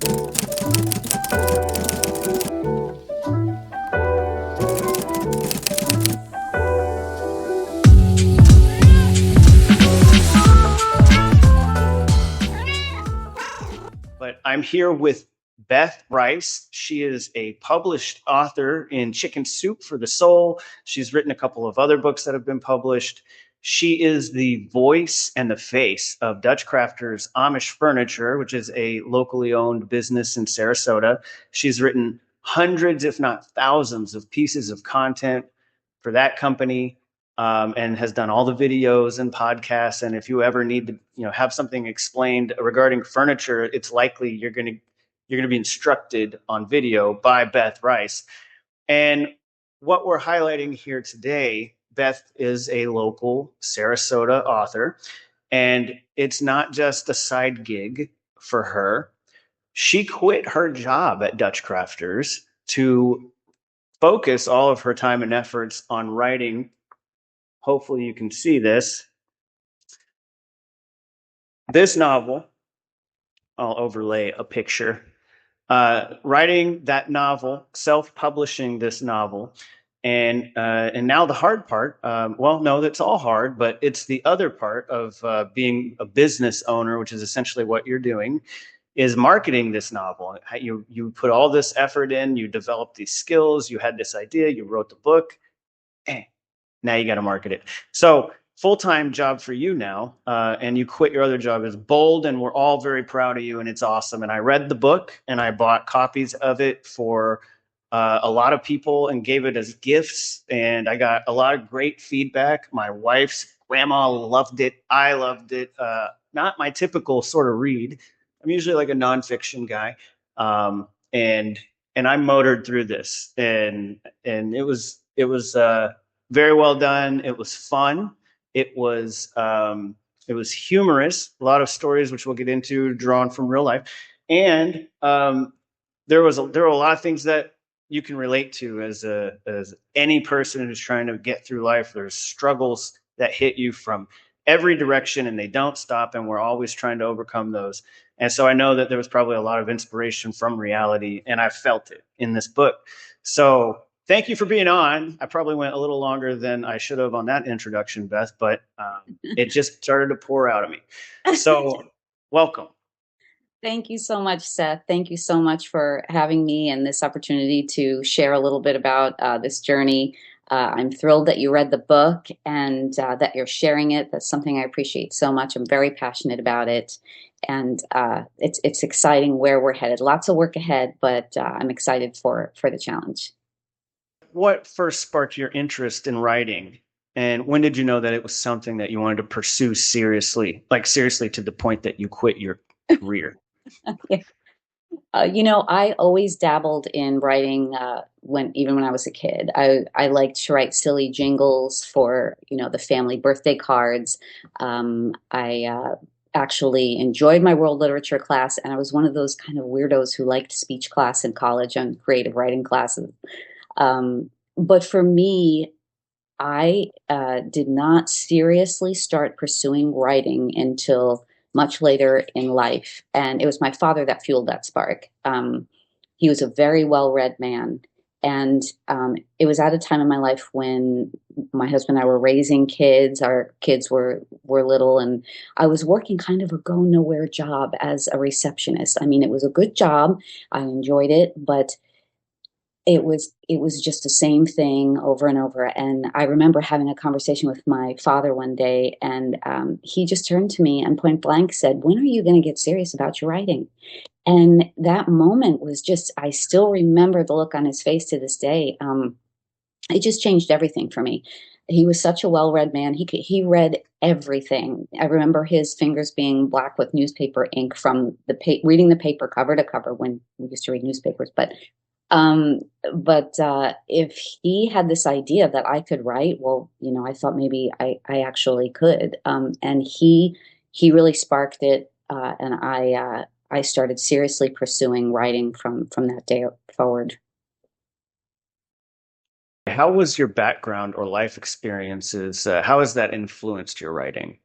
But I'm here with Beth Rice. She is a published author in Chicken Soup for the Soul. She's written a couple of other books that have been published. She is the voice and the face of DutchCrafters Amish Furniture, which is a locally owned business in Sarasota. She's written hundreds, if not thousands, of pieces of content for that company. And has done all the videos and podcasts. And if you ever need to, have something explained regarding furniture, it's likely you're going to be instructed on video by Beth Rice. And what we're highlighting here today, Beth is a local Sarasota author, and it's not just a side gig for her. She quit her job at DutchCrafters to focus all of her time and efforts on writing. Hopefully you can see this novel. I'll overlay a picture. Writing that novel, self-publishing this novel, and now the hard part. Well, no, that's all hard, but it's the other part of being a business owner, which is essentially what you're doing, is marketing this novel. You put all this effort in, you developed these skills, you had this idea, you wrote the book. Now you got to market it. So full-time job for you now, and you quit your other job is bold, and we're all very proud of you, and it's awesome. And I read the book, and I bought copies of it for a lot of people and gave it as gifts, and I got a lot of great feedback. My wife's grandma loved it. I loved it. Not my typical sort of read. I'm usually like a nonfiction guy, and I motored through this, and it was very well done. It was fun. It was humorous. A lot of stories, which we'll get into, drawn from real life, and there were a lot of things that you can relate to as any person who's trying to get through life. There's struggles that hit you from every direction, and they don't stop, and we're always trying to overcome those. And so I know that there was probably a lot of inspiration from reality, and I felt it in this book. So thank you for being on. I probably went a little longer than I should have on that introduction, Beth, but it just started to pour out of me. So welcome. Thank you so much, Seth. Thank you so much for having me and this opportunity to share a little bit about this journey. I'm thrilled that you read the book and that you're sharing it. That's something I appreciate so much. I'm very passionate about it. And it's exciting where we're headed. Lots of work ahead, but I'm excited for the challenge. What first sparked your interest in writing? And when did you know that it was something that you wanted to pursue seriously, to the point that you quit your career? Yeah. I always dabbled in writing even when I was a kid. I liked to write silly jingles for, the family birthday cards. I actually enjoyed my world literature class, and I was one of those kind of weirdos who liked speech class in college and creative writing classes. But for me, I did not seriously start pursuing writing until much later in life. And it was my father that fueled that spark. He was a very well-read man. And it was at a time in my life when my husband and I were raising kids. Our kids were little, and I was working kind of a go-nowhere job as a receptionist. I mean, it was a good job. I enjoyed it, but it was just the same thing over and over. And I remember having a conversation with my father one day, and he just turned to me and point blank said, "When are you going to get serious about your writing?" And that moment was just, I still remember the look on his face to this day. It just changed everything for me. He was such a well-read man. He read everything. I remember his fingers being black with newspaper ink from reading the paper cover to cover when we used to read newspapers. But if he had this idea that I could write, well, I thought maybe I actually could. And he really sparked it. And I started seriously pursuing writing from that day forward. How was your background or life experiences? How has that influenced your writing?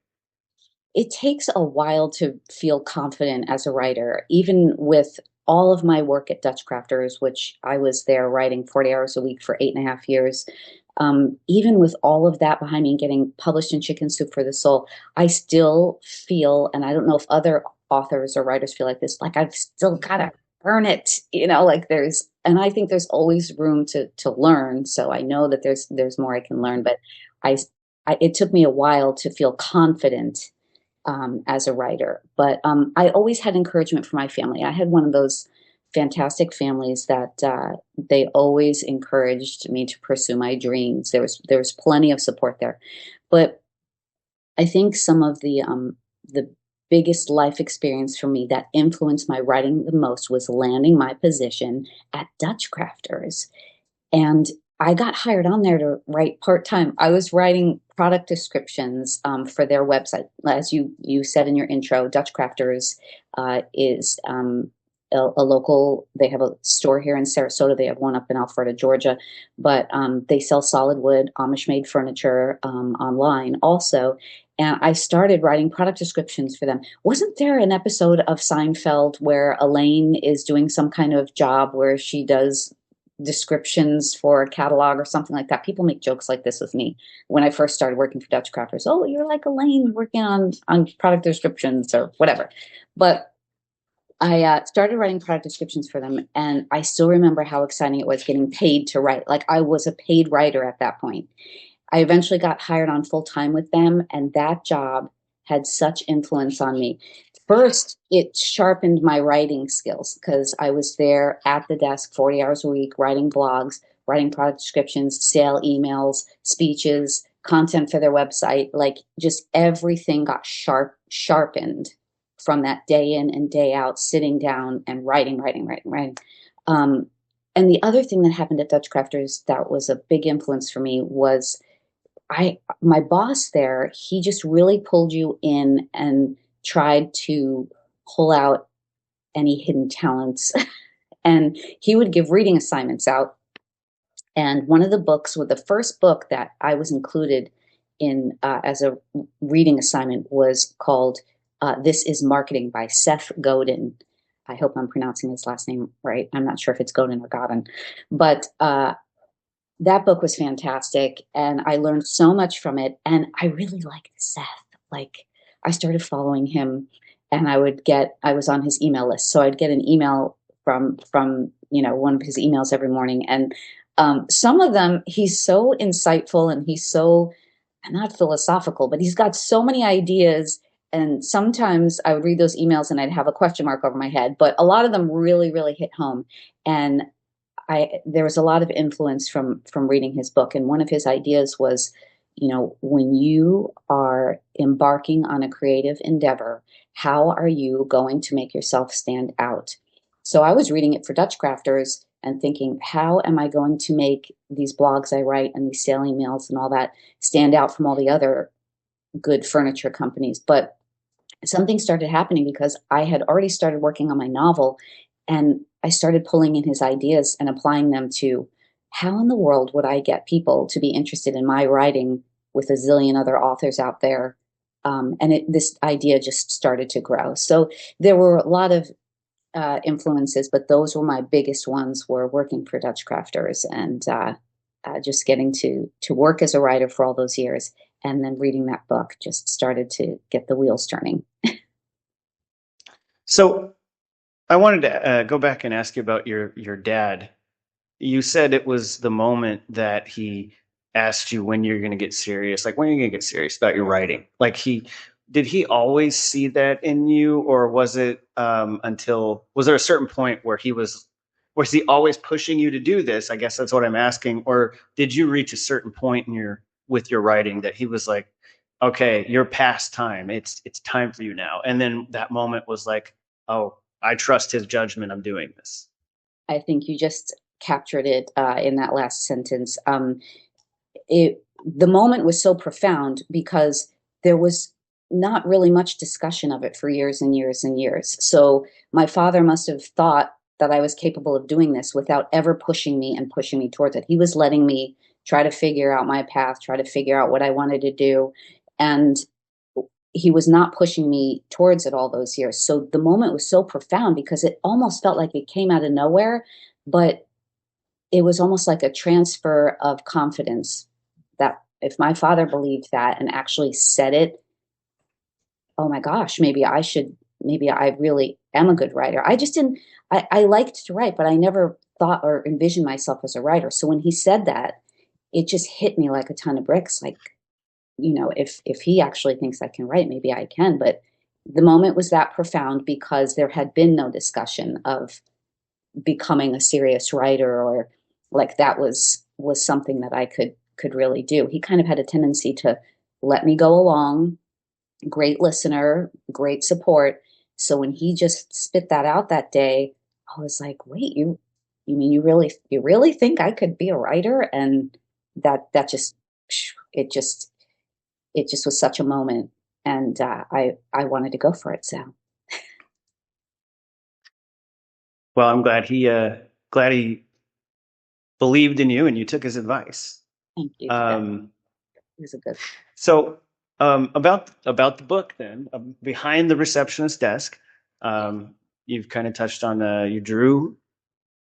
It takes a while to feel confident as a writer, even with all of my work at Dutch Crafters, which I was there writing 40 hours a week for 8.5 years, even with all of that behind me and getting published in Chicken Soup for the Soul, I still feel, and I don't know if other authors or writers feel like this, like I've still got to earn it, like and I think there's always room to learn. So I know that there's more I can learn, but I, it took me a while to feel confident as a writer. But I always had encouragement from my family. I had one of those fantastic families that they always encouraged me to pursue my dreams. There was plenty of support there, but I think some of the biggest life experience for me that influenced my writing the most was landing my position at Dutch Crafters. And I got hired on there to write part-time. I was writing product descriptions for their website. As you said in your intro, Dutch Crafters is a local, they have a store here in Sarasota. They have one up in Alpharetta, Georgia, but they sell solid wood, Amish-made furniture online also. And I started writing product descriptions for them. Wasn't there an episode of Seinfeld where Elaine is doing some kind of job where she does descriptions for a catalog or something like that? People make jokes like this with me when I first started working for Dutch Crafters. Oh, you're like Elaine working on product descriptions or whatever. But I started writing product descriptions for them, and I still remember how exciting it was getting paid to write. Like I was a paid writer at that point. I eventually got hired on full time with them, and that job had such influence on me. First, it sharpened my writing skills because I was there at the desk 40 hours a week, writing blogs, writing product descriptions, sale emails, speeches, content for their website. Like just everything got sharpened from that day in and day out, sitting down and writing. Um, and the other thing that happened at Dutch Crafters that was a big influence for me was my boss there, he just really pulled you in and tried to pull out any hidden talents. And he would give reading assignments out. And one of the books, with the first book that I was included in as a reading assignment, was called This is Marketing by Seth Godin. I hope I'm pronouncing his last name right. I'm not sure if it's Godin or Godin, but that book was fantastic, and I learned so much from it. And I really liked Seth. Like I started following him, and I was on his email list, so I'd get an email from one of his emails every morning. And some of them, he's so insightful, and he's so not philosophical, but he's got so many ideas. And sometimes I would read those emails and I'd have a question mark over my head, but a lot of them really, really hit home. And there was a lot of influence from reading his book. And one of his ideas was, when you are embarking on a creative endeavor, how are you going to make yourself stand out? So I was reading it for Dutch Crafters and thinking, how am I going to make these blogs I write and these sale emails and all that stand out from all the other good furniture companies? But something started happening because I had already started working on my novel, and I started pulling in his ideas and applying them to how in the world would I get people to be interested in my writing with a zillion other authors out there. And this idea just started to grow. So there were a lot of influences, but those were my biggest ones, were working for Dutch Crafters and just getting to work as a writer for all those years. And then reading that book just started to get the wheels turning. So I wanted to go back and ask you about your dad. You said it was the moment that he asked you when you're going to get serious, like when you're going to get serious about your writing. Like did he always see that in you, or was it was there a certain point where was he always pushing you to do this? I guess that's what I'm asking. Or did you reach a certain point with your writing that he was like, okay, you're past time. It's time for you now. And then that moment was like, oh, I trust his judgment. I'm doing this. I think you just captured it in that last sentence. The moment was so profound because there was not really much discussion of it for years and years and years. So my father must have thought that I was capable of doing this without ever pushing me towards it. He was letting me try to figure out my path, try to figure out what I wanted to do. And he was not pushing me towards it all those years. So the moment was so profound because it almost felt like it came out of nowhere, but it was almost like a transfer of confidence that if my father believed that and actually said it, oh my gosh, maybe I really am a good writer. I just didn't, I liked to write, but I never thought or envisioned myself as a writer. So when he said that, it just hit me like a ton of bricks. Like, if he actually thinks I can write, maybe I can. But the moment was that profound because there had been no discussion of becoming a serious writer, or like that was something that I could really do. He kind of had a tendency to let me go along, great listener, great support. So when he just spit that out that day, I was like, wait, you mean you really think I could be a writer? And that just it just it just was such a moment, and I wanted to go for it. So Well, I'm glad he believed in you and you took his advice. thank you. Um, It was a good. so about the book then, behind the receptionist desk, you've kind of touched on you drew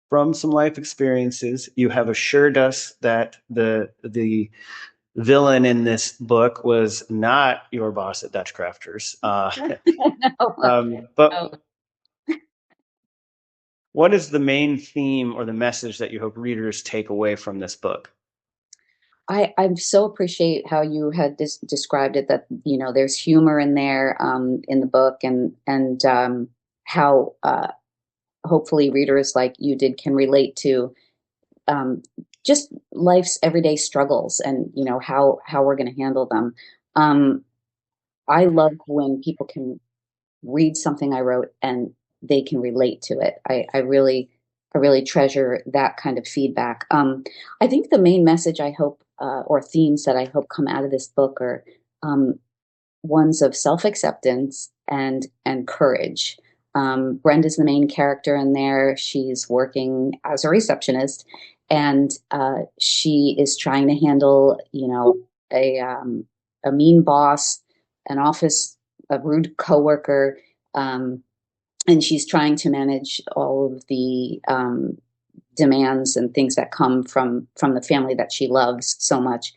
from some life experiences. You have assured us that the villain in this book was not your boss at Dutch Crafters. No, no. But what is the main theme or the message that you hope readers take away from this book? I so appreciate how you had described it, that there's humor in there, in the book, and how hopefully readers like you did can relate to um, just life's everyday struggles, and how we're going to handle them. Um, I love when people can read something I wrote and they can relate to it. I really treasure that kind of feedback. I think the main message I hope, or themes that I hope come out of this book, are um, ones of self-acceptance and courage. Brenda's the main character in there. She's working as a receptionist, and she is trying to handle, a mean boss, an office, a rude coworker, um, and she's trying to manage all of the demands and things that come from the family that she loves so much.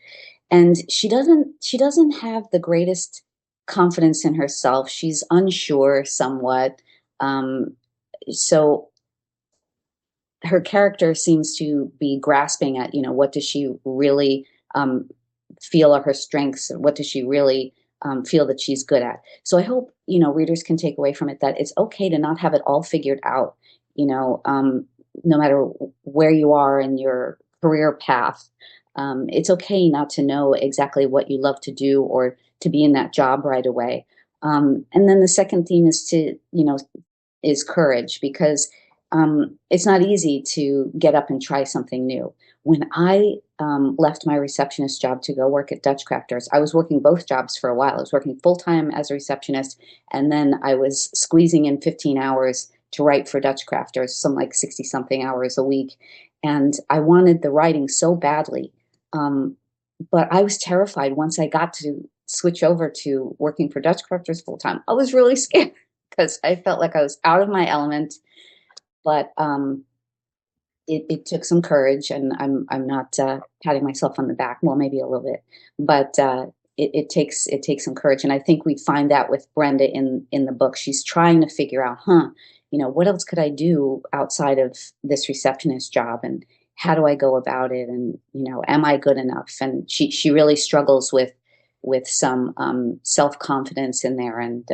And she doesn't have the greatest confidence in herself. She's unsure somewhat. Um, so her character seems to be grasping at, what does she really um, feel are her strengths? What does she really feel that she's good at? So I hope, readers can take away from it that it's okay to not have it all figured out, no matter where you are in your career path. It's okay not to know exactly what you love to do or to be in that job right away. And then the second theme is courage, because it's not easy to get up and try something new. When I left my receptionist job to go work at Dutch Crafters, I was working both jobs for a while. I was working full time as a receptionist, and then I was squeezing in 15 hours to write for Dutch Crafters, some like 60 something hours a week. And I wanted the writing so badly. Um, but I was terrified once I got to switch over to working for Dutch Crafters full time. I was really scared because I felt like I was out of my element. But it took some courage, and I'm not patting myself on the back. Well, maybe a little bit, but it takes some courage, and I think we find that with Brenda in the book. She's trying to figure out, what else could I do outside of this receptionist job, and how do I go about it, and am I good enough? And she really struggles with some self confidence in there, and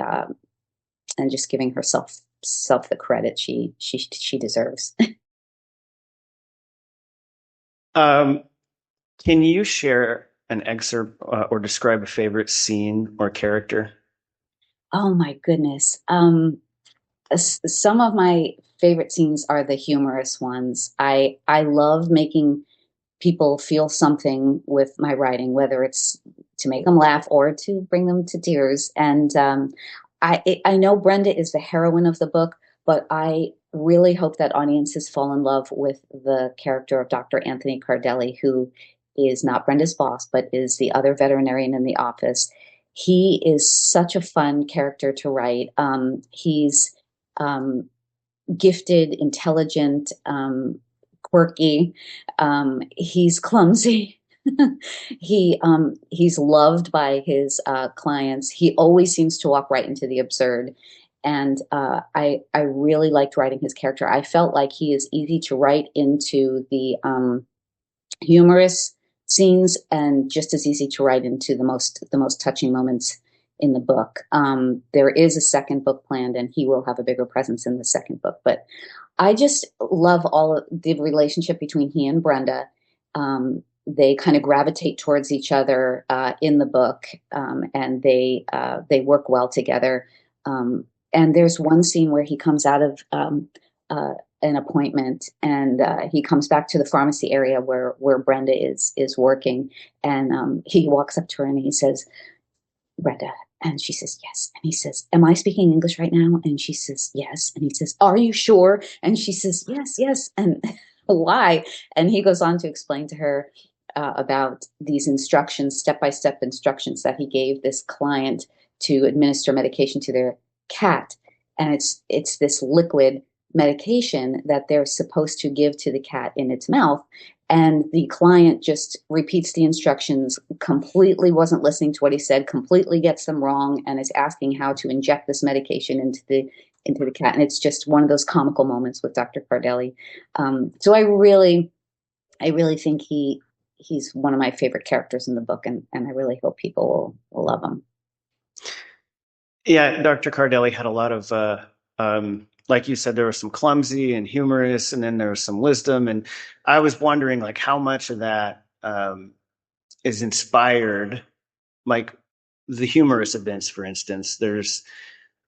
just giving herself self the credit she deserves. Um, can you share an excerpt or describe a favorite scene or character? Oh my goodness. Some of my favorite scenes are the humorous ones. I love making people feel something with my writing, whether it's to make them laugh or to bring them to tears. And I know Brenda is the heroine of the book, but I really hope that audiences fall in love with the character of Dr. Anthony Cardelli, who is not Brenda's boss, but is the other veterinarian in the office. He is such a fun character to write. He's um, gifted, intelligent, quirky. He's clumsy. He's loved by his clients. He always seems to walk right into the absurd, and I really liked writing his character. I felt like he is easy to write into the humorous scenes and just as easy to write into the most touching moments in the book. There is a second book planned, and he will have a bigger presence in the second book. But I just love all of the relationship between he and Brenda. They kind of gravitate towards each other in the book, and they work well together. And there's one scene where he comes out of an appointment, and he comes back to the pharmacy area where Brenda is working, and he walks up to her and he says, "Brenda," and she says, "Yes," and he says, "Am I speaking English right now?" And she says, "Yes," and he says, "Are you sure?" And she says, "Yes, yes," and why? And he goes on to explain to her about these instructions, step-by-step instructions that he gave this client to administer medication to their cat, and it's this liquid medication that they're supposed to give to the cat in its mouth. And the client just repeats the instructions, completely wasn't listening to what he said, completely gets them wrong, and is asking how to inject this medication into the cat. And it's just one of those comical moments with Dr. Cardelli. So I really think he's one of my favorite characters in the book, and I really hope people will love him. Yeah, Dr. Cardelli had a lot of, like you said, there was some clumsy and humorous, and then there was some wisdom. And I was wondering, like, how much of that is inspired, like the humorous events, for instance. There's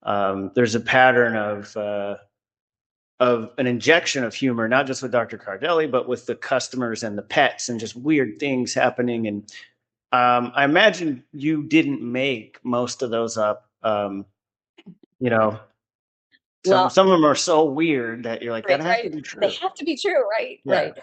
a pattern of an injection of humor, not just with Dr. Cardelli, but with the customers and the pets, and just weird things happening. And I imagine you didn't make most of those up. You know, some Well, some of them are so weird that you're like, that right, has to right. be They true. have to be true, right? Yeah. Right.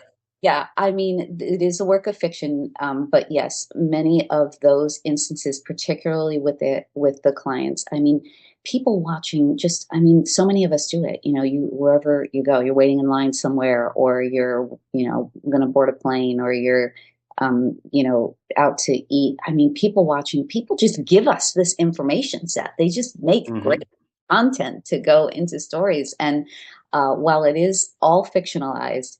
Yeah, I mean, it is a work of fiction, but yes, many of those instances, particularly with the clients, I mean, people watching just, I mean, so many of us do it. You wherever you go, you're waiting in line somewhere, or you're, going to board a plane, or you're, out to eat. I mean, people watching, people just give us this information set. They just make Hmm. great content to go into stories, and while it is all fictionalized,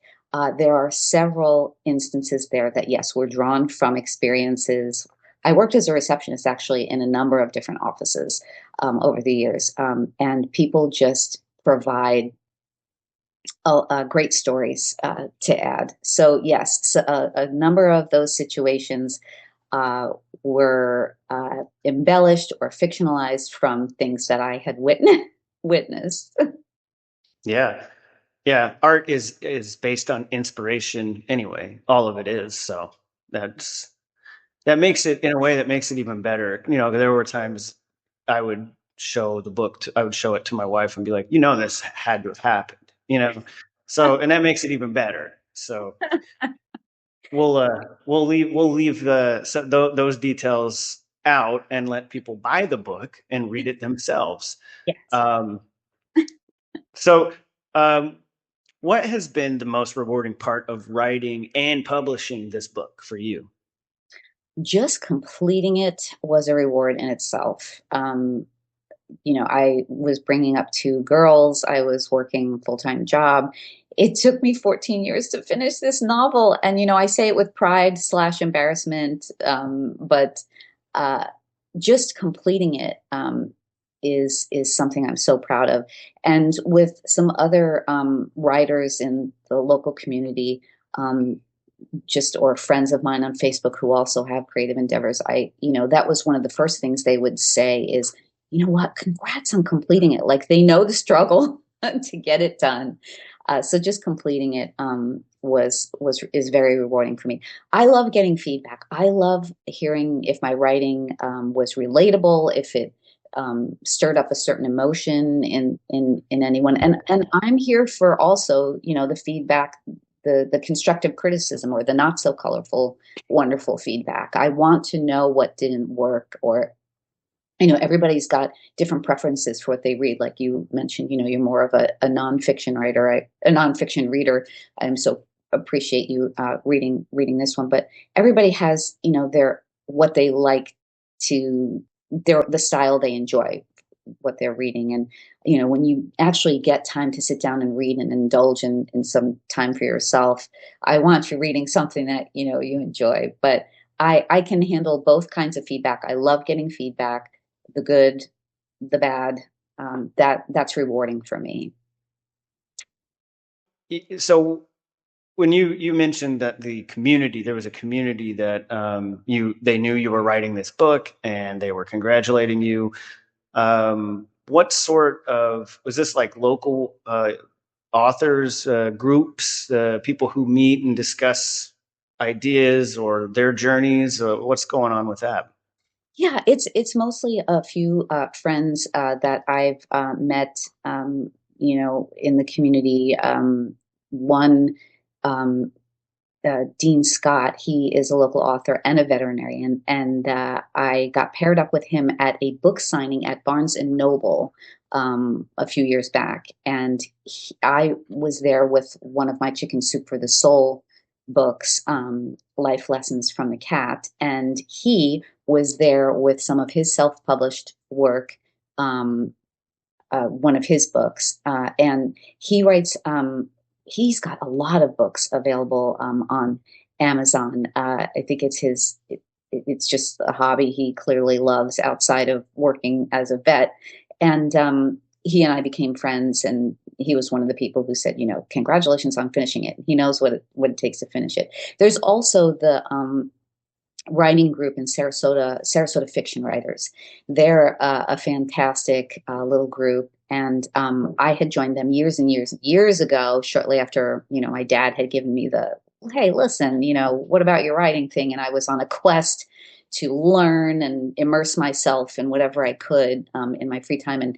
there are several instances there that, yes, were drawn from experiences. I worked as a receptionist actually in a number of different offices over the years, and people just provide great stories to add. So, yes, so, a number of those situations uh, were embellished or fictionalized from things that I had witnessed. Yeah. Yeah. Art is based on inspiration anyway. All of it is. So that's that makes it, in a way, that makes it even better. There were times I would I would show it to my wife and be like, this had to have happened. So, and that makes it even better. So we'll leave those details out and let people buy the book and read it themselves. Yes. Um, so, um, what has been the most rewarding part of writing and publishing this book for you? Just completing it was a reward in itself. I was bringing up two girls. I was working full-time job. It took me 14 years to finish this novel, and I say it with pride slash embarrassment, but uh, just completing it is something I'm so proud of. And with some other writers in the local community, um, just or friends of mine on Facebook who also have creative endeavors, that was one of the first things they would say is, "You know what? Congrats on completing it." Like they know the struggle to get it done. So just completing it is very rewarding for me. I love getting feedback. I love hearing if my writing was relatable, if it stirred up a certain emotion in anyone, and I'm here for also the feedback, the constructive criticism, or the not so colorful, wonderful feedback. I want to know what didn't work, or I know everybody's got different preferences for what they read. Like you mentioned, you're more of a nonfiction writer, a nonfiction reader. I'm so appreciate you reading this one. But everybody has, their what they like to their the style they enjoy, what they're reading. And when you actually get time to sit down and read and indulge in some time for yourself, I want you reading something that you enjoy. But I can handle both kinds of feedback. I love getting feedback, the good, the bad. That's rewarding for me. So when you mentioned that the community, there was a community that they knew you were writing this book and they were congratulating you. What sort of, was this like local authors, groups, people who meet and discuss ideas or their journeys? What's going on with that? Yeah, it's mostly a few friends that I've met, in the community. One, um, Dean Scott, he is a local author and a veterinarian, and I got paired up with him at a book signing at Barnes and Noble a few years back, and I was there with one of my Chicken Soup for the Soul books, Life Lessons from the Cat, and he was there with some of his self-published work, um, one of his books, and he writes. He's got a lot of books available on Amazon. I think it's just a hobby he clearly loves outside of working as a vet. And he and I became friends, and he was one of the people who said, congratulations on finishing it. He knows what it takes to finish it. There's also the writing group in Sarasota Fiction Writers. They're a fantastic little group. And I had joined them years and years ago, shortly after, my dad had given me the, hey, listen, what about your writing thing? And I was on a quest to learn and immerse myself in whatever I could in my free time. And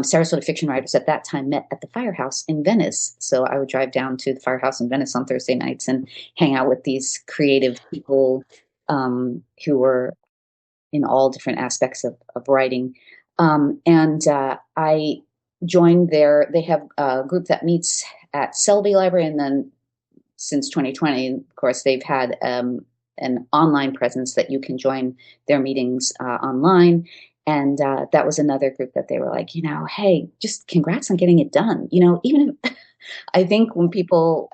Sarasota Fiction Writers at that time met at the Firehouse in Venice. So I would drive down to the Firehouse in Venice on Thursday nights and hang out with these creative people who were in all different aspects of writing. And I joined they have a group that meets at Selby Library. And then since 2020, of course, they've had an online presence that you can join their meetings online. And that was another group that they were like, hey, just congrats on getting it done. Even if I think when people,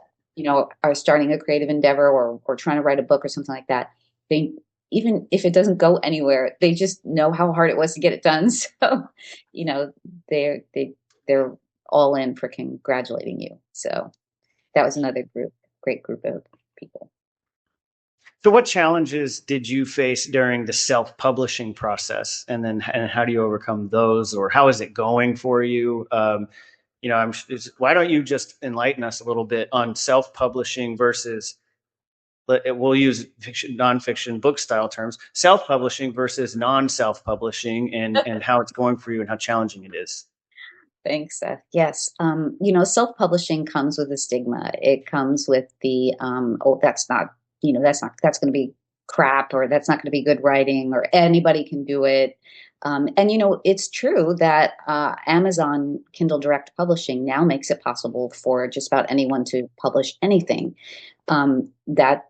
are starting a creative endeavor or trying to write a book or something like that, they, even if it doesn't go anywhere, they just know how hard it was to get it done. So, you know, they're all in for congratulating you. So that was another great group of people. So, what challenges did you face during the self-publishing process, and how do you overcome those, or how is it going for you? Why don't you just enlighten us a little bit on self-publishing versus, we'll use fiction, nonfiction, book style terms, self-publishing versus non-self-publishing, and how it's going for you and how challenging it is. Thanks, Seth. Yes. Self-publishing comes with a stigma. It comes with the, oh, that's not, that's going to be crap, or that's not going to be good writing, or anybody can do it. And it's true that Amazon Kindle Direct Publishing now makes it possible for just about anyone to publish anything. That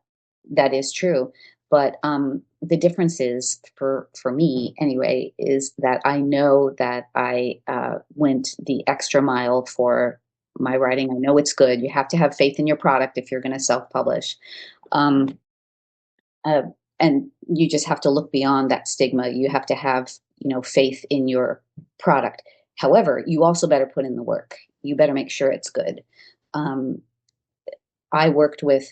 is true. But the difference is, for me anyway, is that I know that I went the extra mile for my writing. I know it's good. You have to have faith in your product if you're going to self-publish. Um, uh, and you just have to look beyond that stigma. You have to have, faith in your product. However, you also better put in the work. You better make sure it's good. Um, I worked with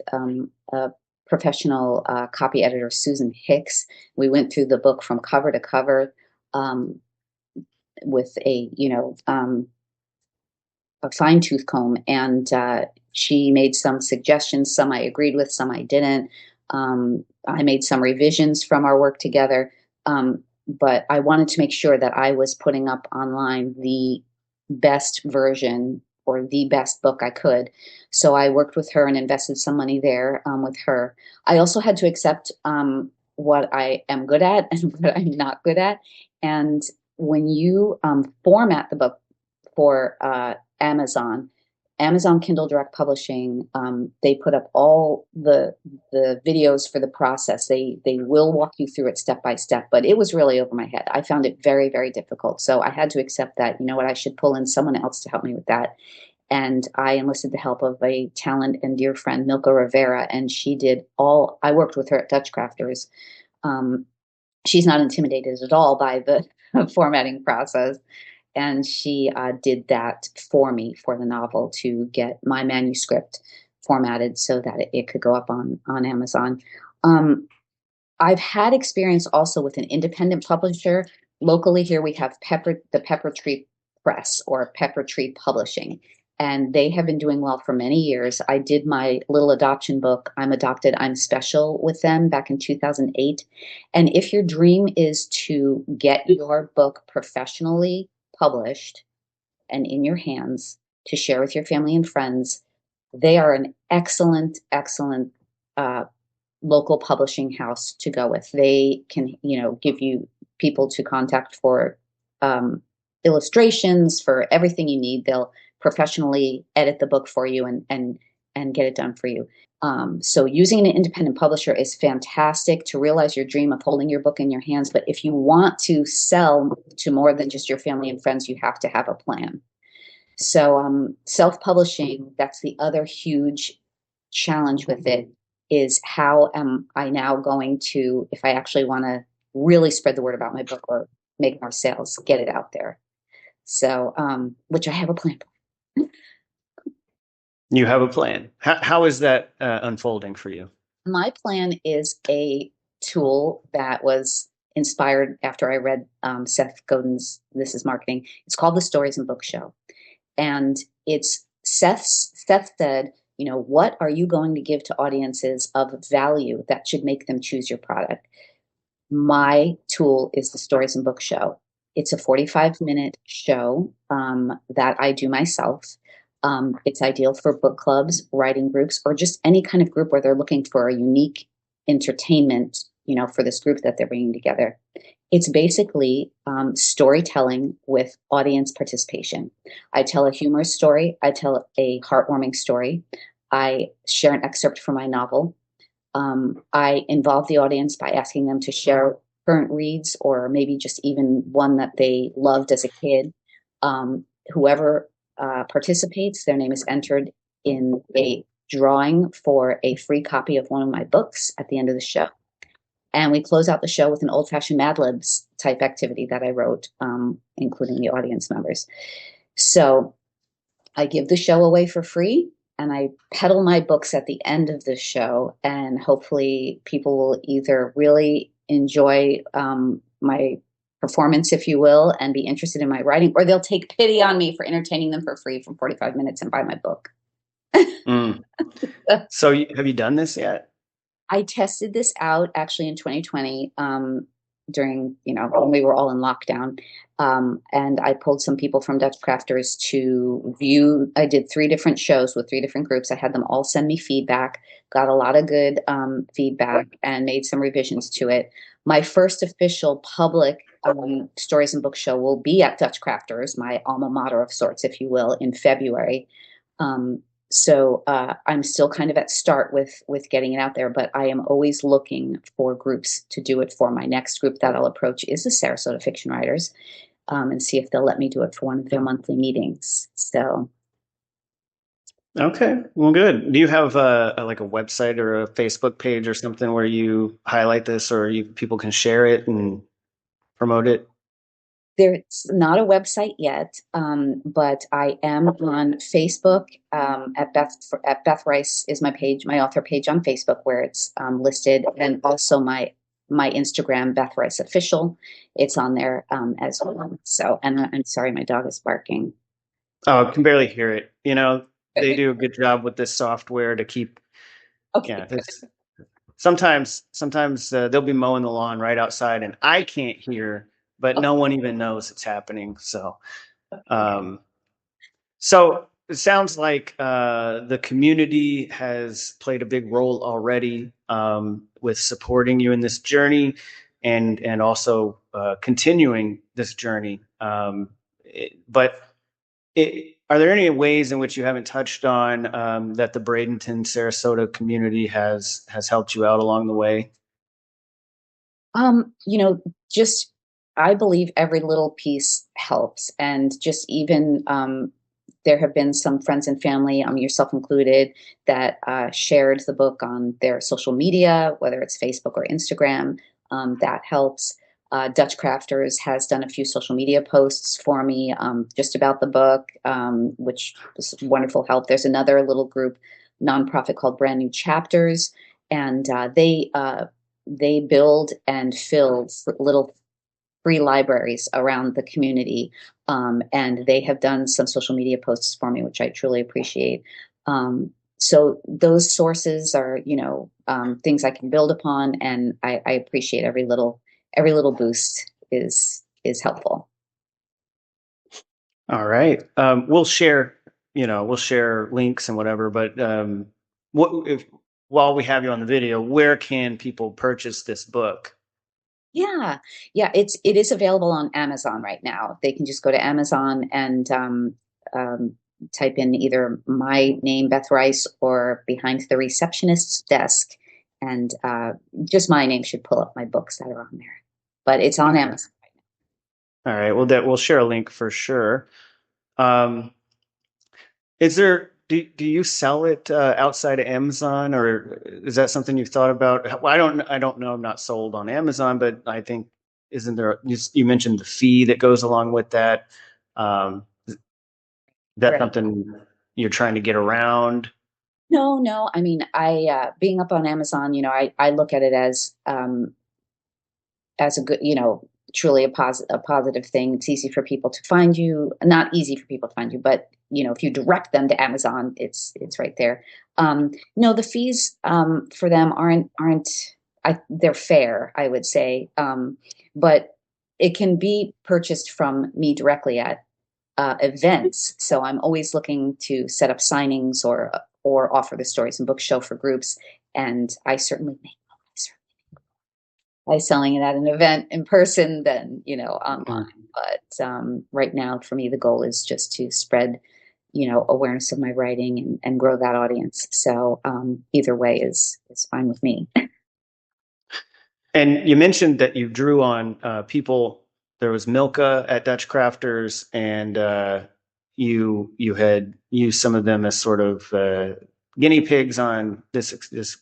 a professional copy editor, Susan Hicks. We went through the book from cover to cover um, with a fine tooth comb, and she made some suggestions. Some I agreed with, some I didn't. I made some revisions from our work together, but I wanted to make sure that I was putting up online the best version or the best book I could. So I worked with her and invested some money there with her. I also had to accept what I am good at and what I'm not good at. And when you format the book for Amazon, Amazon Kindle Direct Publishing, they put up all the videos for the process. They will walk you through it step by step, but it was really over my head. I found it very, very difficult. So I had to accept that, you know what, I should pull in someone else to help me with that. And I enlisted the help of a talent and dear friend, Milka Rivera, and she did all, I worked with her at DutchCrafters. Um, she's not intimidated at all by the formatting process. And she did that for me for the novel to get my manuscript formatted so that it could go up on Amazon. Um, I've had experience also with an independent publisher. Locally here we have the Pepper Tree Press or Pepper Tree Publishing, and they have been doing well for many years. I did my little adoption book, I'm Adopted, I'm Special, with them back in 2008. And if your dream is to get your book professionally published and in your hands to share with your family and friends, they are an excellent, excellent uh, local publishing house to go with. They can, give you people to contact for illustrations, for everything you need. They'll professionally edit the book for you and get it done for you. So using an independent publisher is fantastic to realize your dream of holding your book in your hands. But if you want to sell to more than just your family and friends, you have to have a plan. So self-publishing, that's the other huge challenge with it, is how am I now going to, if I actually want to really spread the word about my book or make more sales, get it out there. So, which I have a plan for. You have a plan. How is that unfolding for you? My plan is a tool that was inspired after I read Seth Godin's This Is Marketing. It's called the Stories and Book Show. And it's Seth said, what are you going to give to audiences of value that should make them choose your product? My tool is the Stories and Book Show. It's a 45-minute show that I do myself. It's ideal for book clubs, writing groups, or just any kind of group where they're looking for a unique entertainment, for this group that they're bringing together. It's basically storytelling with audience participation. I tell a humorous story. I tell a heartwarming story. I share an excerpt from my novel. I involve the audience by asking them to share current reads or maybe just even one that they loved as a kid. Whoever participates, their name is entered in a drawing for a free copy of one of my books at the end of the show. And we close out the show with an old-fashioned Mad Libs type activity that I wrote, including the audience members. So I give the show away for free, and I peddle my books at the end of the show, and hopefully people will either really enjoy my performance, if you will, and be interested in my writing, or they'll take pity on me for entertaining them for free for 45 minutes and buy my book. Mm. So have you done this yet? I tested this out actually in 2020 during, when we were all in lockdown. And I pulled some people from DutchCrafters to view. I did 3 different shows with 3 different groups. I had them all send me feedback, got a lot of good feedback, and made some revisions to it. My first official public Stories and Book Show will be at DutchCrafters, my alma mater of sorts, if you will, in February. So I'm still kind of at start with getting it out there, but I am always looking for groups to do it for. My next group that I'll approach is the Sarasota Fiction Writers, and see if they'll let me do it for one of their monthly meetings. So. Okay, well, good. Do you have like a website or a Facebook page or something where you highlight this, or people can share it and promote it? There's not a website yet, but I am on Facebook at Beth Rice is my page, my author page on Facebook, where it's listed, and also my Instagram, Beth Rice Official. It's on there as well. So, and I'm sorry, my dog is barking. Oh, I can barely hear it. They do a good job with this software to keep. Okay. Yeah, sometimes they'll be mowing the lawn right outside, and I can't hear, but no one even knows it's happening. Um, so it sounds like the community has played a big role already with supporting you in this journey. and also continuing this journey. But are there any ways in which you haven't touched on that the Bradenton, Sarasota community has helped you out along the way? You know, just I believe every little piece helps, and just even there have been some friends and family, yourself included, that shared the book on their social media, whether it's Facebook or Instagram. That helps. Dutch Crafters has done a few social media posts for me just about the book, which was wonderful help. There's another little group nonprofit called Brand New Chapters, and they build and fill little free libraries around the community. And they have done some social media posts for me, which I truly appreciate. So those sources are, things I can build upon, and I appreciate every little boost is helpful. All right. We'll share links and whatever, but what if while we have you on the video, where can people purchase this book? Yeah, yeah, it is available on Amazon right now. They can just go to Amazon and type in either my name, Beth Rice, or Behind the Receptionist's Desk, and just my name should pull up my books that are on there. But it's on Okay. Amazon. All right. Well, that we'll share a link for sure. Um, do you sell it outside of Amazon, or is that something you've thought about? Well, I don't know. I'm not sold on Amazon, but I think isn't there? You mentioned the fee that goes along with that. Is that Right. something you're trying to get around? No, no. I mean, I being up on Amazon, I look at it as a good, truly a positive thing. It's easy for people to find you. Not easy for people to find you, but if you direct them to Amazon, it's right there. No, the fees for them aren't. They're fair, I would say, but it can be purchased from me directly at events. So I'm always looking to set up signings or offer the stories and book show for groups, and I certainly make by selling it at an event in person than online. Mhm. But right now, for me, the goal is just to spread awareness of my writing and grow that audience. So either way is fine with me. And you mentioned that you drew on people. There was Milka at Dutch Crafters, and you had used some of them as sort of guinea pigs on this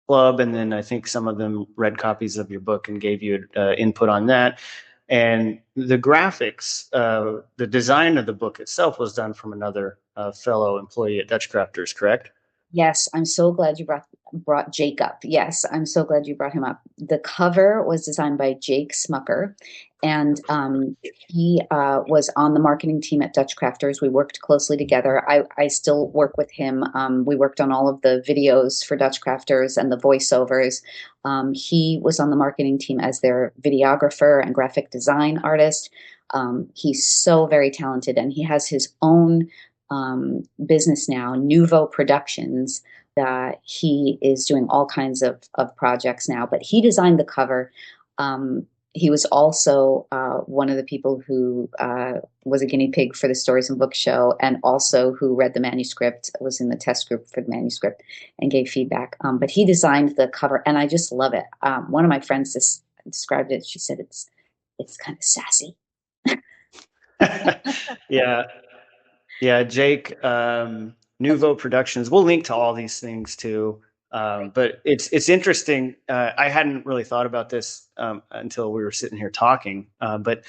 club, and then I think some of them read copies of your book and gave you input on that. And the graphics, the design of the book itself was done from another fellow employee at Dutch Crafters, correct? Yes, I'm so glad you brought Jake up. Yes, I'm so glad you brought him up. The cover was designed by Jake Smucker, and he was on the marketing team at Dutch Crafters. We worked closely together. I still work with him. We worked on all of the videos for Dutch Crafters and the voiceovers. He was on the marketing team as their videographer and graphic design artist. He's so very talented, and he has his own business now, Nuvo Productions. He is doing all kinds of projects now, but he designed the cover. He was also one of the people who was a guinea pig for the Stories and Book Show, and also who read the manuscript, was in the test group for the manuscript, and gave feedback. But he designed the cover, and I just love it. One of my friends just described it. She said it's kind of sassy. Yeah, yeah, Jake, Nuvo Productions. We'll link to all these things too. But it's interesting. I hadn't really thought about this until we were sitting here talking. But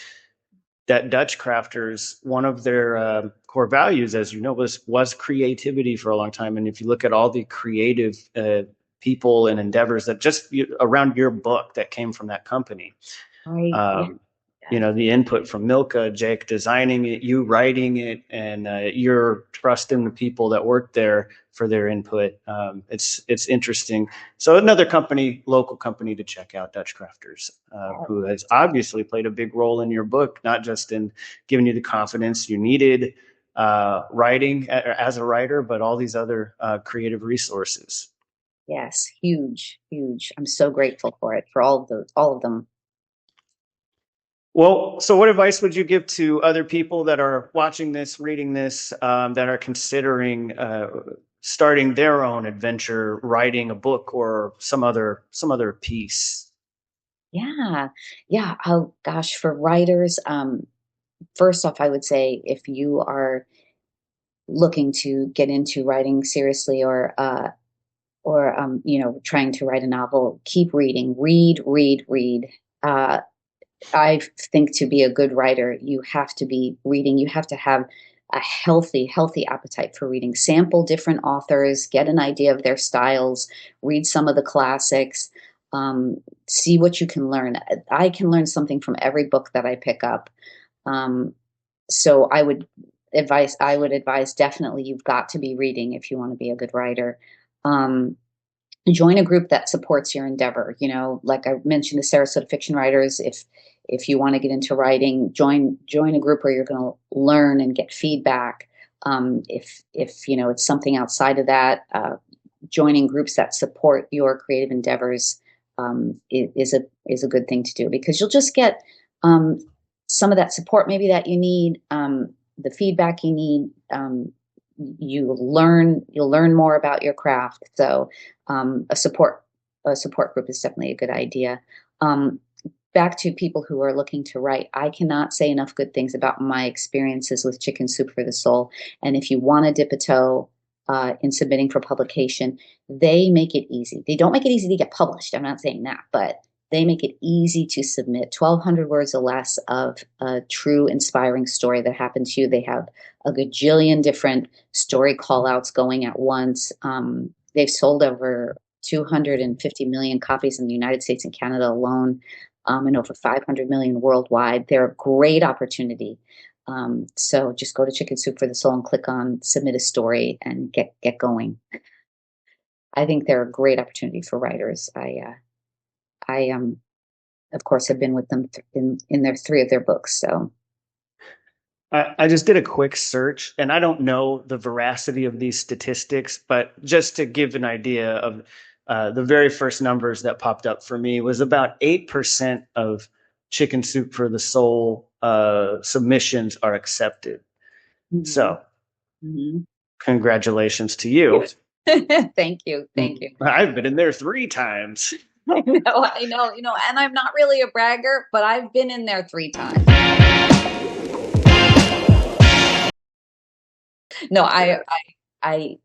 that Dutch crafters, one of their core values, as you know, was creativity for a long time. And if you look at all the creative people and endeavors that just around your book that came from that company, Right? Yeah. um, the input from Milka, Jake designing it, you writing it, and your trust in the people that worked there for their input. It's interesting. So another company, local company to check out, Dutch Crafters, who has obviously played a big role in your book, not just in giving you the confidence you needed writing as a writer, but all these other creative resources. Yes, huge, huge. I'm so grateful for it, for all of them. Well, so what advice would you give to other people that are watching this, reading this, that are considering starting their own adventure, writing a book or some other piece? Yeah, yeah. Oh gosh, for writers, first off, I would say if you are looking to get into writing seriously, or trying to write a novel, keep reading, read, read, read. Uh, I think to be a good writer, you have to be reading. You have to have a healthy appetite for reading. Sample different authors, get an idea of their styles, read some of the classics, see what you can learn. I can learn something from every book that I pick up. Um, so I would advise definitely you've got to be reading if you want to be a good writer. Um, Join a group that supports your endeavor. Like I mentioned, the Sarasota fiction writers. If you want to get into writing, join a group where you're going to learn and get feedback. If it's something outside of that, joining groups that support your creative endeavors is a good thing to do, because you'll just get um, some of that support maybe that you need, the feedback you need. You'll learn more about your craft. So a support group is definitely a good idea. Um, Back to people who are looking to write, I cannot say enough good things about my experiences with Chicken Soup for the Soul. And if you want to dip a toe in submitting for publication, they make it easy. They don't make it easy to get published. I'm not saying that, but they make it easy to submit 1,200 words or less of a true inspiring story that happened to you. They have a gajillion different story call outs going at once. They've sold over 250 million copies in the United States and Canada alone, and over 500 million worldwide. They're a great opportunity. So just go to Chicken Soup for the Soul and click on submit a story and get going. I think they're a great opportunity for writers. I of course have been with them in their three of their books. So I just did a quick search, and I don't know the veracity of these statistics, but just to give an idea of the very first numbers that popped up for me was about 8% of Chicken Soup for the Soul submissions are accepted. mhm, So, mhm. congratulations to you. Thank you, thank you. I've been in there 3 times. I know, and I'm not really a bragger, but I've been in there 3 times. No, I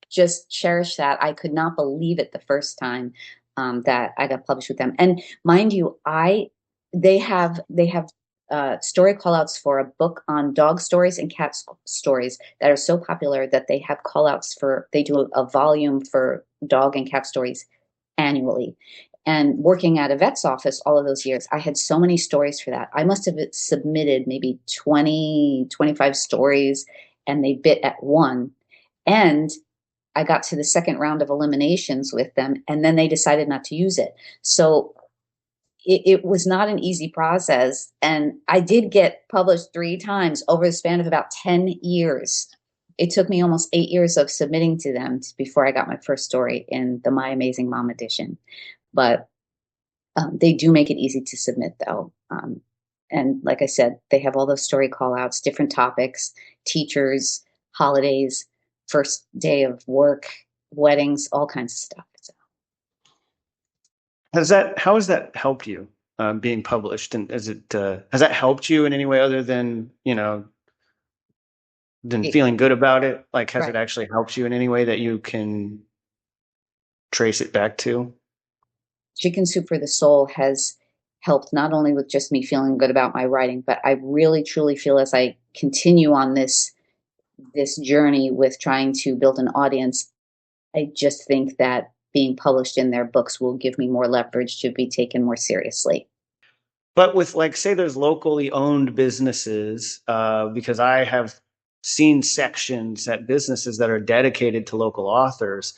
just cherish that. I could not believe it the first time that I got published with them. And mind you, they have story callouts for a book on dog stories and cat stories that are so popular that they have callouts for. They do a volume for dog and cat stories annually. And working at a vet's office all of those years, I had so many stories for that. I must have submitted maybe 20, 25 stories, and they bit at one. And I got to the second round of eliminations with them, and then they decided not to use it. So it was not an easy process. And I did get published 3 times over the span of about 10 years. It took me almost 8 years of submitting to them before I got my first story in the My Amazing Mom edition. But they do make it easy to submit, though. And like I said, they have all those story call outs, different topics, teachers, holidays, first day of work, weddings, all kinds of stuff. So How has that helped you being published? And has that helped you in any way other than, than it, feeling good about it? Like, has right. it actually helped you in any way that you can trace it back to? Chicken Soup for the Soul has helped not only with just me feeling good about my writing, but I really truly feel as I continue on this journey with trying to build an audience, I just think that being published in their books will give me more leverage to be taken more seriously. But with, like, say there's locally owned businesses, because I have seen sections at businesses that are dedicated to local authors.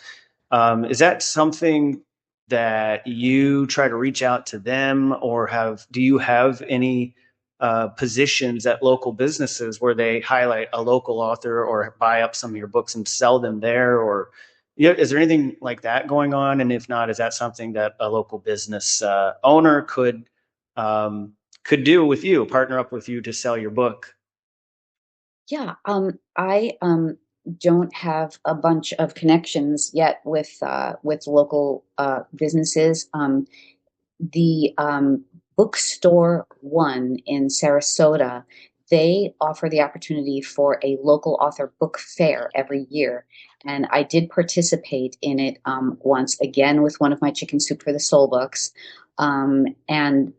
Is that something that you try to reach out to them, or do you have any positions at local businesses where they highlight a local author or buy up some of your books and sell them there? Or is there anything like that going on? And if not, is that something that a local business owner could could do with you, partner up with you to sell your book. Yeah, I don't have a bunch of connections yet with local businesses. The bookstore one in Sarasota, they offer the opportunity for a local author book fair every year. And I did participate in it once again with one of my Chicken Soup for the Soul books. And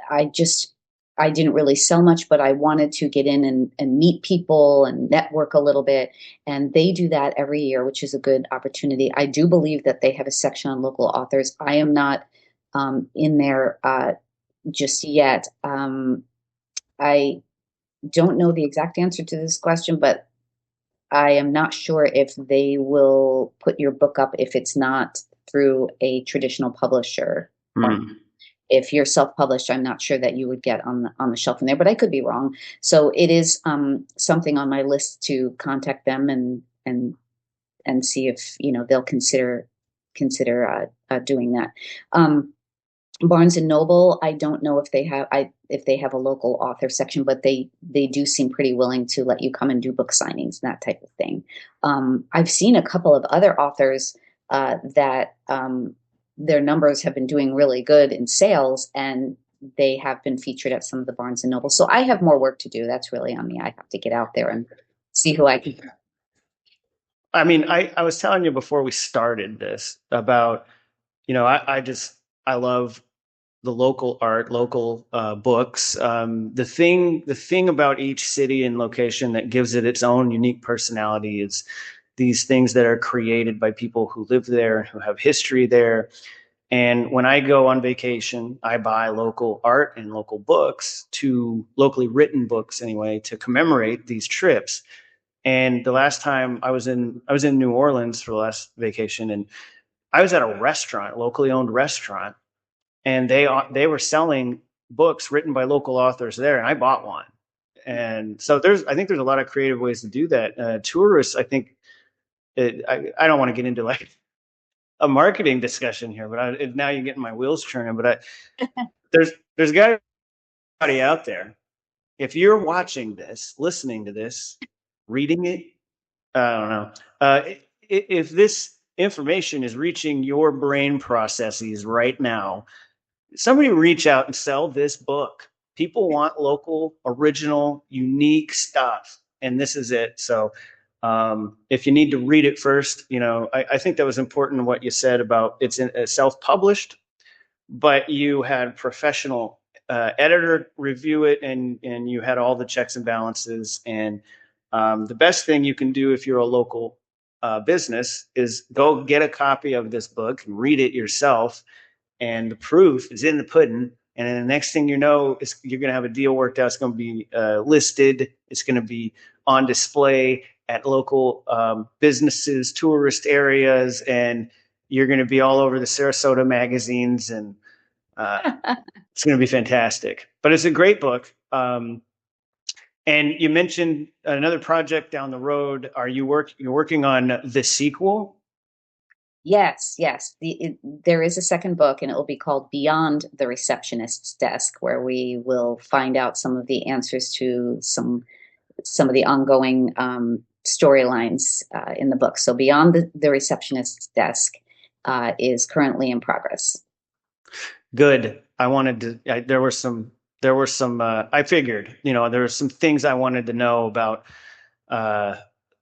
I just, I didn't really sell much, but I wanted to get in and meet people and network a little bit. And they do that every year, which is a good opportunity. I do believe that they have a section on local authors. I am not in there just yet. I don't know the exact answer to this question, but I am not sure if they will put your book up if it's not through a traditional publisher. Or Hmm. if you're self-published, I'm not sure that you would get on the shelf in there, but I could be wrong. So it is something on my list to contact them and see if they'll consider doing that. Barnes and Noble, I don't know if they have a local author section, but they do seem pretty willing to let you come and do book signings and that type of thing. I've seen a couple of other authors that their numbers have been doing really good in sales, and they have been featured at some of the Barnes and Noble. So I have more work to do. That's really on me. I have to get out there and see who I can. I mean, I was telling you before we started this about, I love the local art, local books. The thing about each city and location that gives it its own unique personality is these things that are created by people who live there and who have history there. And when I go on vacation, I buy local art and local books, to locally written books anyway, to commemorate these trips. And the last time I was in New Orleans for the last vacation, and I was at a restaurant, locally owned restaurant, and they were selling books written by local authors there, and I bought one. And so I think there's a lot of creative ways to do that. Tourists, I think, I don't want to get into like a marketing discussion here, but now you're getting my wheels turning. But there's got to be somebody out there. If you're watching this, listening to this, reading it, I don't know. If this information is reaching your brain processes right now, somebody reach out and sell this book. People want local, original, unique stuff, and this is it. So, if you need to read it first, I think that was important what you said about it's self-published, but you had professional editor review it, and you had all the checks and balances. And the best thing you can do if you're a local business is go get a copy of this book and read it yourself, and the proof is in the pudding. And then the next thing you know, you're going to have a deal worked out. It's going to be listed. It's going to be on display at local businesses, tourist areas, and you're going to be all over the Sarasota magazines, and uh, it's going to be fantastic. But it's a great book. And you mentioned another project down the road. You're working on the sequel? Yes, yes. There is a second book, and it will be called Beyond the Receptionist's Desk, where we will find out some of the answers to some of the ongoing storylines in the book. So, Beyond the Receptionist's Desk is currently in progress. Good. I wanted to. There were some. I figured, there were some things I wanted to know about. Uh,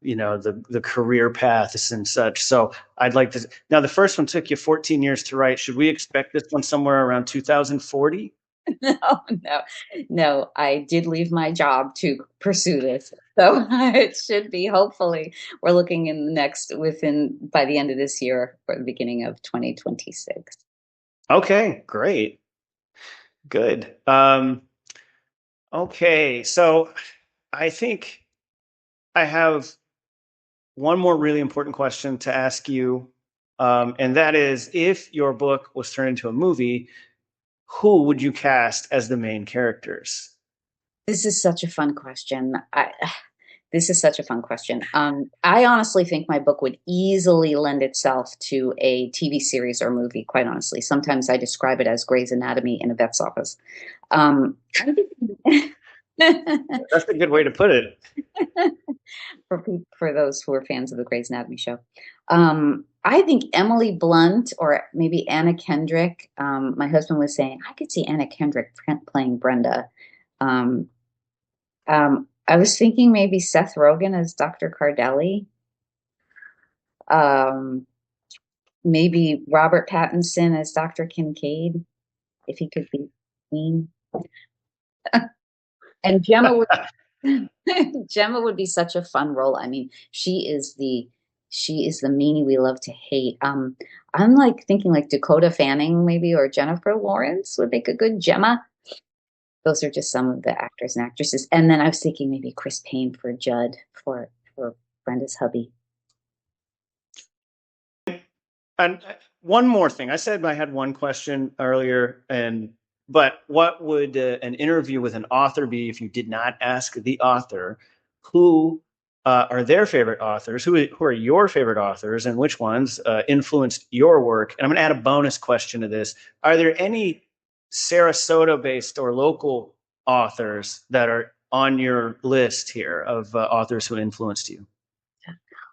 the career paths and such. So I'd like to. Now, the first one took you 14 years to write. Should we expect this one somewhere around 2040? No, no, no. I did leave my job to pursue this. So it should be, hopefully, we're looking in the next within by the end of this year or the beginning of 2026. Okay, great, good. Okay, so I think I have one more really important question to ask you, and that is, if your book was turned into a movie, who would you cast as the main characters? This is such a fun question. This is such a fun question. I honestly think my book would easily lend itself to a TV series or movie, quite honestly. Sometimes I describe it as Grey's Anatomy in a vet's office. Um, That's a good way to put it. for those who are fans of the Grey's Anatomy show. I think Emily Blunt or maybe Anna Kendrick. My husband was saying I could see Anna Kendrick playing Brenda. Um, I was thinking maybe Seth Rogen as Dr. Cardelli. Um, Maybe Robert Pattinson as Dr. Kincaid, if he could be Queen. And Gemma would be such a fun role. I mean, she is the meanie we love to hate. I'm like thinking like Dakota Fanning maybe or Jennifer Lawrence would make a good Gemma. Those are just some of the actors and actresses. And then I was thinking maybe Chris Payne for Judd for Brenda's hubby. And one more thing. I said I had one question earlier, but what would an interview with an author be if you did not ask the author who are their favorite authors, who are your favorite authors, and which ones influenced your work? And I'm going to add a bonus question to this. Are there any Sarasota-based or local authors that are on your list here of authors who influenced you?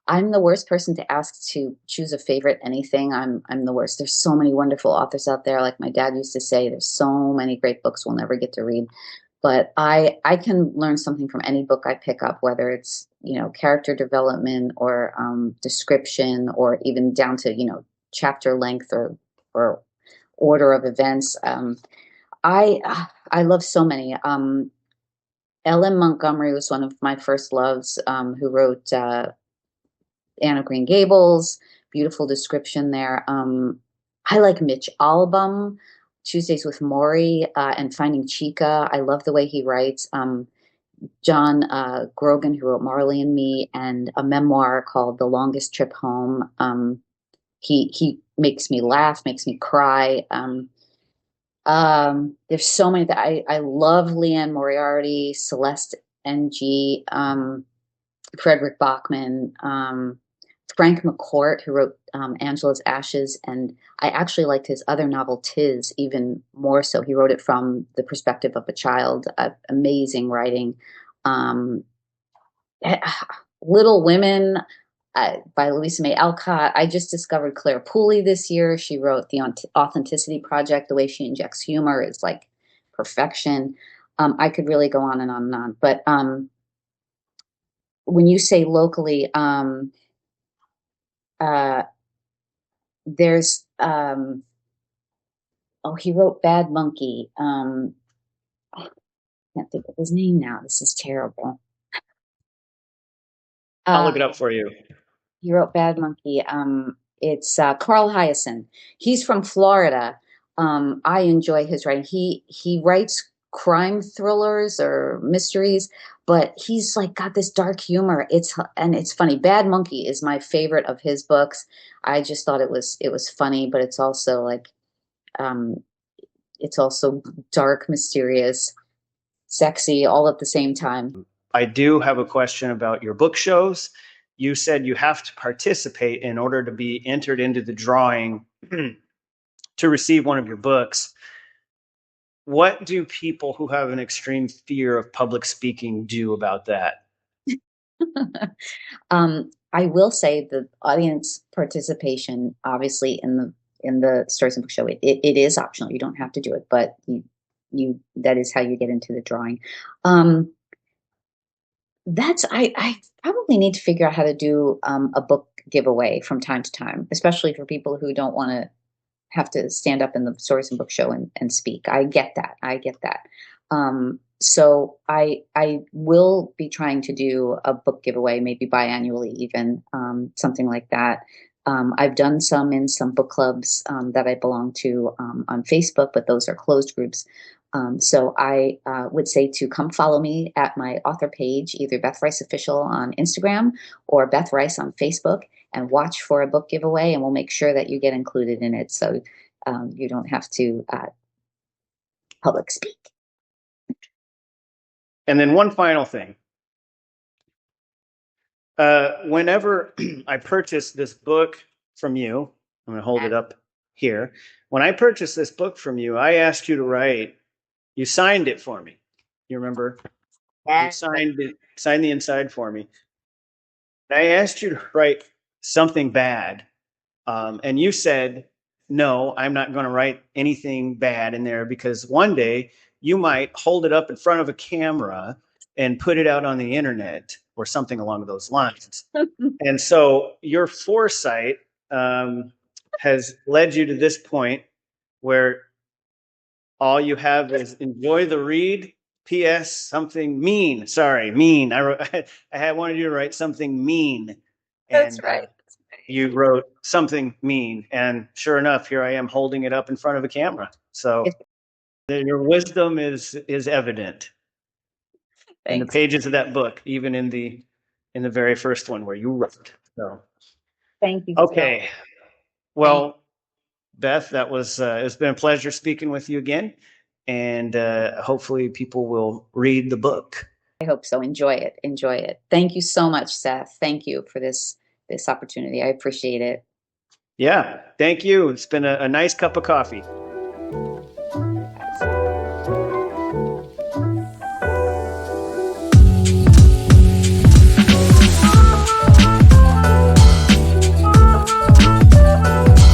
I'm the worst person to ask to choose a favorite anything. I'm the worst. There's so many wonderful authors out there. Like my dad used to say, there's so many great books we'll never get to read. But I can learn something from any book I pick up, whether it's, character development or description or even down to, chapter length or order of events. I love so many. Ellen Montgomery was one of my first loves, who wrote Anne of Green Gables, beautiful description there. I like Mitch Albom, Tuesdays with Maury, and Finding Chica. I love the way he writes. John Grogan, who wrote Marley and Me, and a memoir called The Longest Trip Home. He makes me laugh, makes me cry. There's so many that I love. Leanne Moriarty, Celeste Ng, Frederick Bachman, Frank McCourt, who wrote Angela's Ashes, and I actually liked his other novel, Tis, even more so. He wrote it from the perspective of a child. Amazing writing. Um, Little Women by Louisa May Alcott. I just discovered Claire Pooley this year. She wrote The Authenticity Project. The way she injects humor is like perfection. I could really go on and on and on. But when you say locally, there's he wrote Bad Monkey. I can't think of his name now. This is terrible. I'll look it up for you. He wrote Bad Monkey. It's Carl Hyacin. He's from Florida. I enjoy his writing. He writes crime thrillers or mysteries, but he's like got this dark humor. It's funny. Bad Monkey is my favorite of his books. I just thought it was funny, but it's also like it's also dark, mysterious, sexy, all at the same time. I do have a question about your book shows. You said you have to participate in order to be entered into the drawing to receive one of your books. What do people who have an extreme fear of public speaking do about that? I will say the audience participation, obviously in the Stories and Book Show, it is optional. You don't have to do it, but you that is how you get into the drawing. I probably need to figure out how to do a book giveaway from time to time, especially for people who don't want to have to stand up in the Stories and Book Show and speak. I get that. So I will be trying to do a book giveaway, maybe biannually even, something like that. I've done some in some book clubs that I belong to on Facebook, but those are closed groups. So I would say to come follow me at my author page, either Beth Rice Official on Instagram or Beth Rice on Facebook, and watch for a book giveaway, and we'll make sure that you get included in it so you don't have to public speak. And then one final thing. Whenever I purchased this book from you, I'm going to hold it up here. When I purchased this book from you, I asked you to write. You signed it for me. You remember? You Yes. signed it, signed the inside for me. I asked you to write something bad, and you said, "No, I'm not going to write anything bad in there because one day you might hold it up in front of a camera and put it out on the internet or something along those lines." And so your foresight has led you to this point where all you have is enjoy the read. P.S. Something mean. Sorry, mean. I wrote, I wanted you to write something mean, That's and right. you wrote something mean. And sure enough, here I am holding it up in front of a camera. So your wisdom is evident in the Thanks. pages of that book, even in the very first one where you wrote. So Thank you. okay, Thank well, Beth, that was it's been a pleasure speaking with you again, and hopefully people will read the book. I hope so. Enjoy it. Enjoy it. Thank you so much, Seth. Thank you for this opportunity. I appreciate it. Yeah, thank you. It's been a nice cup of coffee.